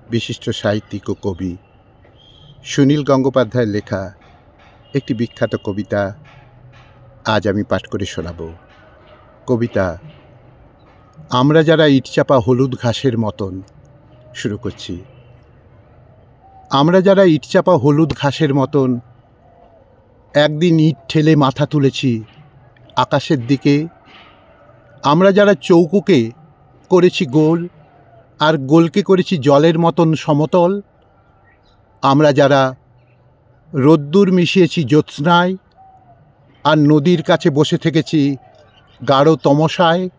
বিশিষ্ট সাহিত্যিক ও কবি সুনীল গঙ্গোপাধ্যায়ের লেখা একটি বিখ্যাত কবিতা আজ আমি পাঠ করে শোনাব। কবিতা আমরা যারা ইটচাপা হলুদ ঘাসের মতন। শুরু করছি। আমরা যারা ইটচাপা হলুদ ঘাসের মতন একদিন ইট ঠেলে মাথা তুলেছি আকাশের দিকে। আমরা যারা চৌকোকে করেছি গোল আর গোলকে করেছি জলের মতন সমতল। আমরা যারা রোদ্দুর মিশিয়েছি জ্যোৎস্নায় আর নদীর কাছে বসে থেকেছি গাঢ় তমসায়।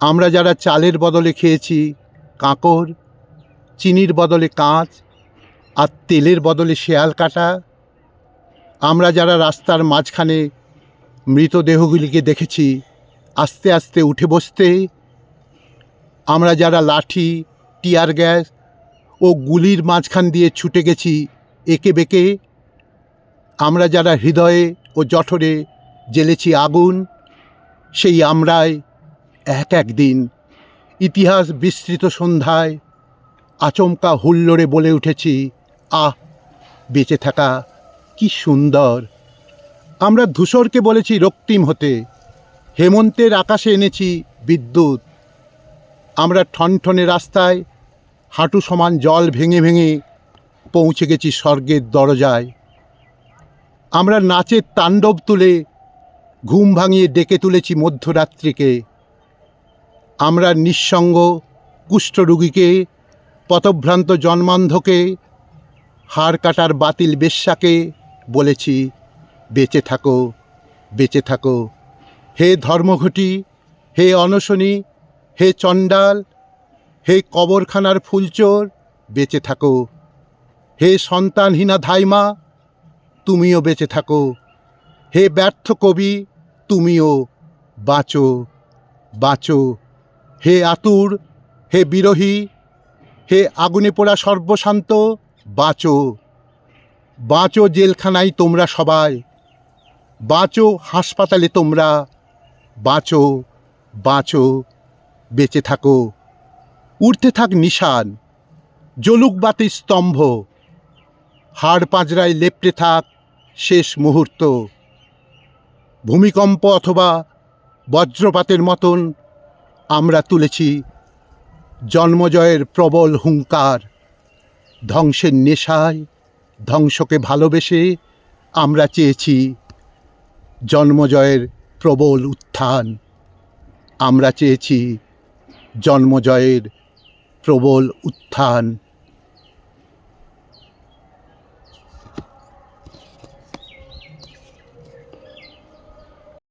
আমরা যারা চালের বদলে খেয়েছি কাঁকর, চিনির বদলে কাঁচ আর তেলের বদলে শেয়াল কাটা। আমরা যারা রাস্তার মাঝখানে মৃতদেহগুলিকে দেখেছি আস্তে আস্তে উঠে বসতে। আমরা যারা লাঠি, টিয়ার গ্যাস ও গুলির মাঝখান দিয়ে ছুটে গেছি একে বেঁকে। আমরা যারা হৃদয়ে ও জঠরে জ্বেলেছি আগুন, সেই আমরাই একদিন ইতিহাস বিস্তৃত সন্ধ্যায় আচমকা হুল্লোড়ে বলে উঠেছি, আহ, বেঁচে থাকা কি সুন্দর। আমরা ধূসরকে বলেছি রক্তিম হতে, হেমন্তের আকাশে এনেছি বিদ্যুৎ। আমরা ঠনঠনে রাস্তায় হাঁটু সমান জল ভেঙে ভেঙে পৌঁছে গেছি স্বর্গের দরজায়। আমরা নাচের তাণ্ডব তুলে ঘুম ভাঙিয়ে ডেকে তুলেছি মধ্যরাত্রিকে। আমরা নিঃসঙ্গ কুষ্ঠরোগীকে, পথভ্রান্ত জন্মান্ধকে, হাড় কাটার বাতিল বেশ্যাকে বলেছি, বেঁচে থাকো, বেঁচে থাকো। হে ধর্মঘটি, হে অনশনী, হে চণ্ডাল, হে কবরখানার ফুলচোর, বেঁচে থাকো। হে সন্তানহীনা ধাইমা, তুমিও বেঁচে থাকো। হে ব্যর্থ কবি, তুমিও বাঁচো, বাঁচো। হে আতুর, হে বিরহী, হে আগুনে পোড়া সর্বশান্ত, বাঁচো, বাঁচো জেলখানায় তোমরা সবাই, বাঁচো হাসপাতালে তোমরা, বাঁচো, বাঁচো, বেঁচে থাকো। উঠতে থাক নিশান, জ্বলুক বাতির স্তম্ভ, হাড় পাঁজরায় লেপ্টে থাক শেষ মুহূর্ত। ভূমিকম্প অথবা বজ্রপাতের মতন আমরা তুলেছি জন্মজয়ের প্রবল হুঙ্কার। ধ্বংসের নেশায় ধ্বংসকে ভালোবেসে আমরা চেয়েছি জন্মজয়ের প্রবল উত্থান। আমরা চেয়েছি জন্মজয়ের প্রবল উত্থান।